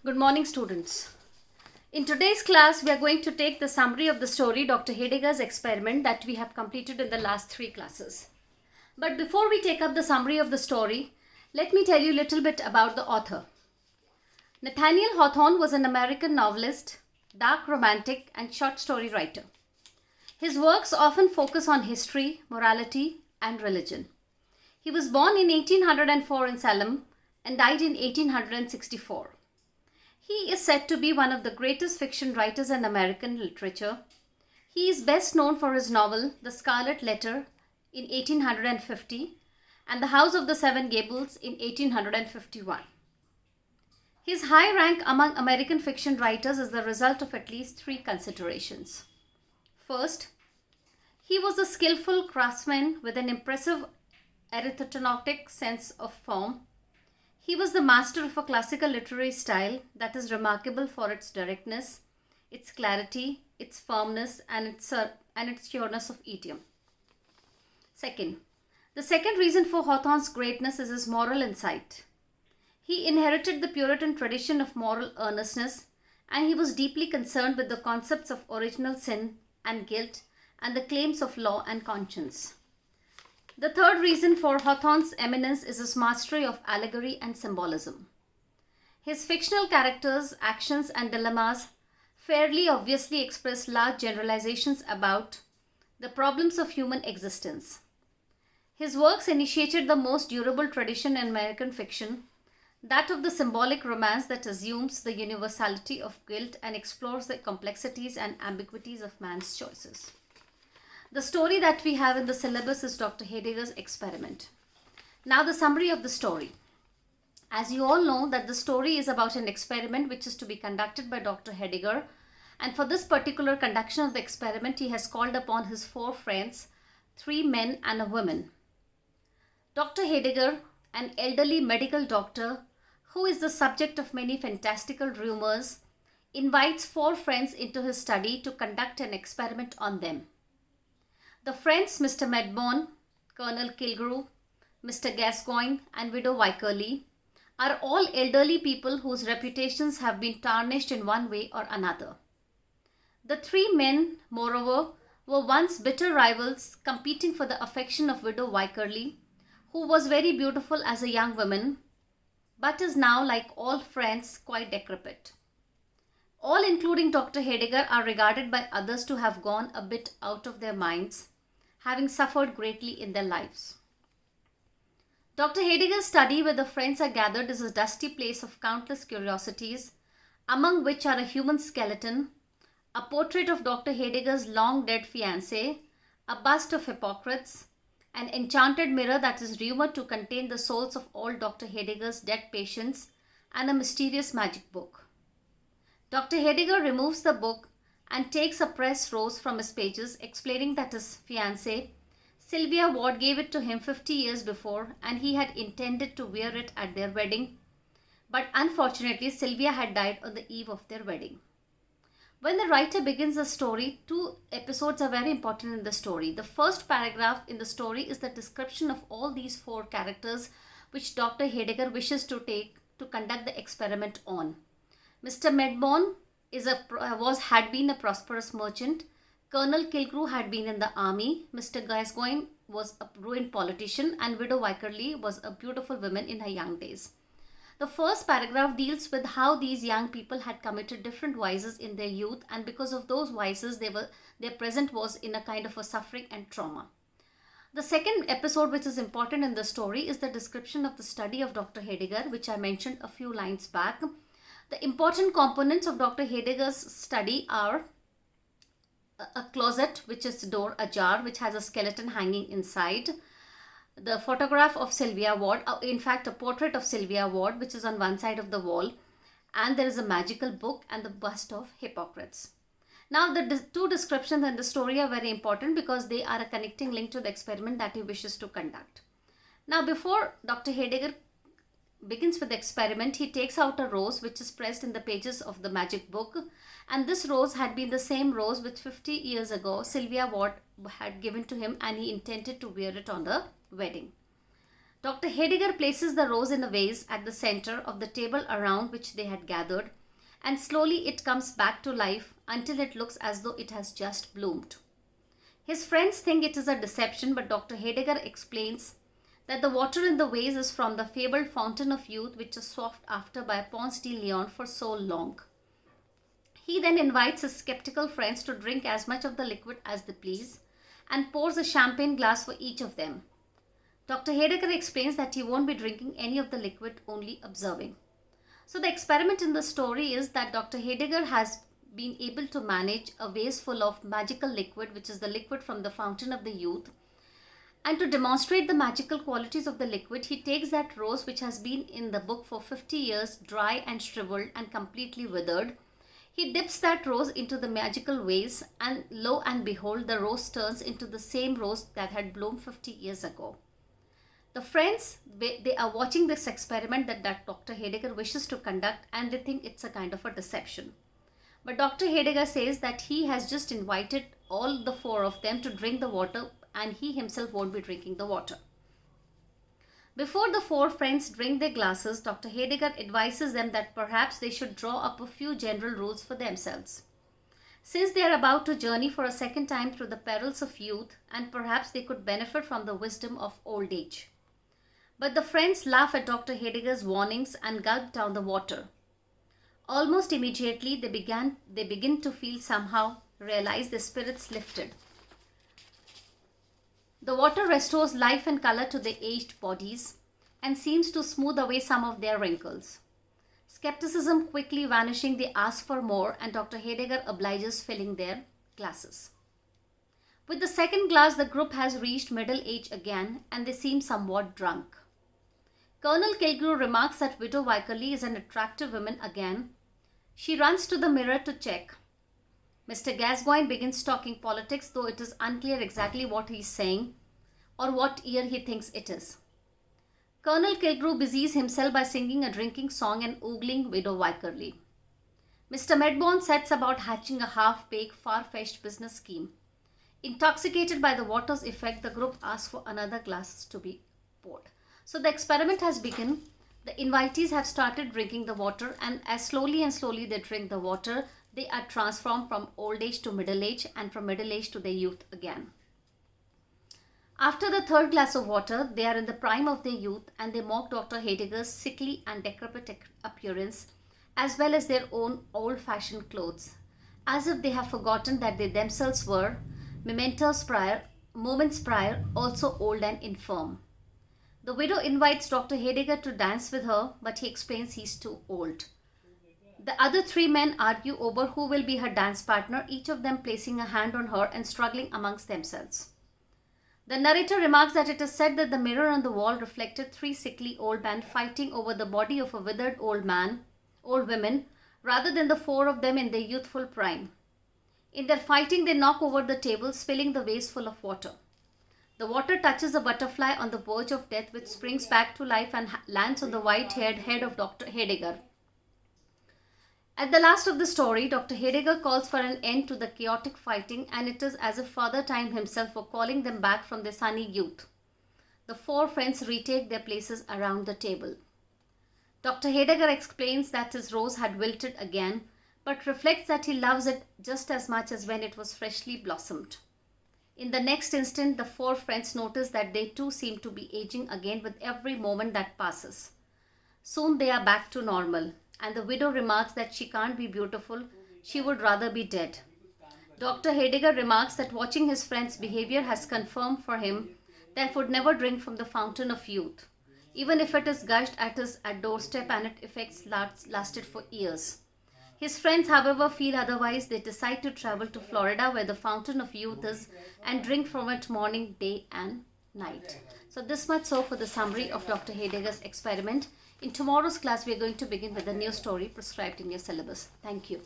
Good morning, students. In today's class, we are going to take the summary of the story Dr. Heidegger's experiment that we have completed in the last 3 classes. But before we take up the summary of the story, let me tell you a little bit about the author. Nathaniel Hawthorne was an American novelist, dark romantic, and short story writer. His works often focus on history, morality, and religion. He was born in 1804 in Salem and died in 1864. He is said to be one of the greatest fiction writers in American literature. He is best known for his novel, The Scarlet Letter, in 1850, and The House of the Seven Gables in 1851. His high rank among American fiction writers is the result of at least 3 considerations. First, he was a skillful craftsman with an impressive arithmetic sense of form. He was the master of a classical literary style that is remarkable for its directness, its clarity, its firmness, and its sureness of idiom. Second, the second reason for Hawthorne's greatness is his moral insight. He inherited the Puritan tradition of moral earnestness, and he was deeply concerned with the concepts of original sin and guilt and the claims of law and conscience. The third reason for Hawthorne's eminence is his mastery of allegory and symbolism. His fictional characters, actions, and dilemmas fairly obviously express large generalizations about the problems of human existence. His works initiated the most durable tradition in American fiction, that of the symbolic romance that assumes the universality of guilt and explores the complexities and ambiguities of man's choices. The story that we have in the syllabus is Dr. Heidegger's experiment. Now the summary of the story. As you all know that the story is about an experiment which is to be conducted by Dr. Heidegger, and for this particular conduction of the experiment he has called upon his 4 friends, 3 men and a woman. Dr. Heidegger, an elderly medical doctor who is the subject of many fantastical rumors, invites 4 friends into his study to conduct an experiment on them. The friends Mr. Medbourne, Colonel Killigrew, Mr. Gascoigne, and Widow Wycherley are all elderly people whose reputations have been tarnished in one way or another. The 3 men, moreover, were once bitter rivals competing for the affection of Widow Wycherley, who was very beautiful as a young woman, but is now, like all friends, quite decrepit. All, including Dr. Heidegger, are regarded by others to have gone a bit out of their minds, having suffered greatly in their lives. Dr. Heidegger's study where the friends are gathered is a dusty place of countless curiosities, among which are a human skeleton, a portrait of Dr. Heidegger's long-dead fiancée, a bust of Hippocrates, an enchanted mirror that is rumored to contain the souls of all Dr. Heidegger's dead patients, and a mysterious magic book. Dr. Heidegger removes the book and takes a pressed rose from his pages, explaining that his fiancée, Sylvia Ward, gave it to him 50 years before and he had intended to wear it at their wedding. But unfortunately, Sylvia had died on the eve of their wedding. When the writer begins the story, 2 episodes are very important in the story. The first paragraph in the story is the description of all these 4 characters which Dr. Heidegger wishes to take to conduct the experiment on. Mr. Medbourne had been a prosperous merchant. Colonel Killigrew had been in the army. Mr. Gascoigne was a ruined politician, and Widow Wycherley was a beautiful woman in her young days. The first paragraph deals with how these young people had committed different vices in their youth, and because of those vices, their present was in a kind of a suffering and trauma. The second episode, which is important in the story, is the description of the study of Dr. Heidegger, which I mentioned a few lines back. The important components of Dr. Heidegger's study are a closet, which is door ajar, which has a skeleton hanging inside. The photograph of Sylvia Ward, in fact a portrait of Sylvia Ward, which is on one side of the wall. And there is a magical book and the bust of Hippocrates. Now the 2 descriptions in the story are very important because they are a connecting link to the experiment that he wishes to conduct. Now before Dr. Heidegger begins with the experiment, he takes out a rose which is pressed in the pages of the magic book, and this rose had been the same rose which 50 years ago Sylvia Ward had given to him, and he intended to wear it on the wedding. Dr. Heidegger places the rose in a vase at the center of the table around which they had gathered, and slowly it comes back to life until it looks as though it has just bloomed. His friends think it is a deception, but Dr. Heidegger explains that the water in the vase is from the fabled fountain of youth which is sought after by Ponce de Leon for so long. He then invites his skeptical friends to drink as much of the liquid as they please and pours a champagne glass for each of them. Dr. Heidegger explains that he won't be drinking any of the liquid, only observing. So the experiment in the story is that Dr. Heidegger has been able to manage a vase full of magical liquid, which is the liquid from the fountain of the youth. And to demonstrate the magical qualities of the liquid, he takes that rose which has been in the book for 50 years, dry and shriveled and completely withered. He dips that rose into the magical vase, and lo and behold, the rose turns into the same rose that had bloomed 50 years ago. The friends, they are watching this experiment that Dr. Heidegger wishes to conduct, and they think it's a kind of a deception. But Dr. Heidegger says that he has just invited all the four of them to drink the water, and he himself won't be drinking the water. Before the four friends drink their glasses, Dr. Heidegger advises them that perhaps they should draw up a few general rules for themselves. Since they are about to journey for a second time through the perils of youth, and perhaps they could benefit from the wisdom of old age. But the friends laugh at Dr. Heidegger's warnings and gulp down the water. Almost immediately, they begin to feel realize their spirits lifted. The water restores life and color to their aged bodies and seems to smooth away some of their wrinkles. Skepticism quickly vanishing, they ask for more, and Dr. Heidegger obliges, filling their glasses. With the second glass, the group has reached middle age again, and they seem somewhat drunk. Colonel Killigrew remarks that Widow Wycherley is an attractive woman again. She runs to the mirror to check. Mr. Gascoigne begins talking politics, though it is unclear exactly what he is saying or what year he thinks it is. Colonel Killigrew busies himself by singing a drinking song and ogling Widow Wycherley. Mr. Medbourne sets about hatching a half-baked, far-fetched business scheme. Intoxicated by the water's effect, the group asks for another glass to be poured. So the experiment has begun. The invitees have started drinking the water, and as slowly they drink the water, they are transformed from old age to middle age, and from middle age to their youth again. After the third glass of water, they are in the prime of their youth, and they mock Dr. Heidegger's sickly and decrepit appearance, as well as their own old-fashioned clothes, as if they have forgotten that they themselves were, moments prior, also old and infirm. The widow invites Dr. Heidegger to dance with her, but he explains he's too old. The other three men argue over who will be her dance partner, each of them placing a hand on her and struggling amongst themselves. The narrator remarks that it is said that the mirror on the wall reflected three sickly old men fighting over the body of a withered old women, rather than the four of them in their youthful prime. In their fighting, they knock over the table, spilling the vase full of water. The water touches a butterfly on the verge of death, which springs back to life and lands on the white-haired head of Dr. Heidegger. At the last of the story, Dr. Heidegger calls for an end to the chaotic fighting, and it is as if Father Time himself were calling them back from their sunny youth. The four friends retake their places around the table. Dr. Heidegger explains that his rose had wilted again, but reflects that he loves it just as much as when it was freshly blossomed. In the next instant, the four friends notice that they too seem to be aging again with every moment that passes. Soon they are back to normal, and the widow remarks that she can't be beautiful, she would rather be dead. Dr. Heidegger remarks that watching his friend's behavior has confirmed for him that he would never drink from the fountain of youth, even if it is gushed at his doorstep and its effects lasted for years. His friends, however, feel otherwise. They decide to travel to Florida, where the fountain of youth is, and drink from it morning, day and night. So this much so for the summary of Dr. Heidegger's experiment. In tomorrow's class, we are going to begin with a new story prescribed in your syllabus. Thank you.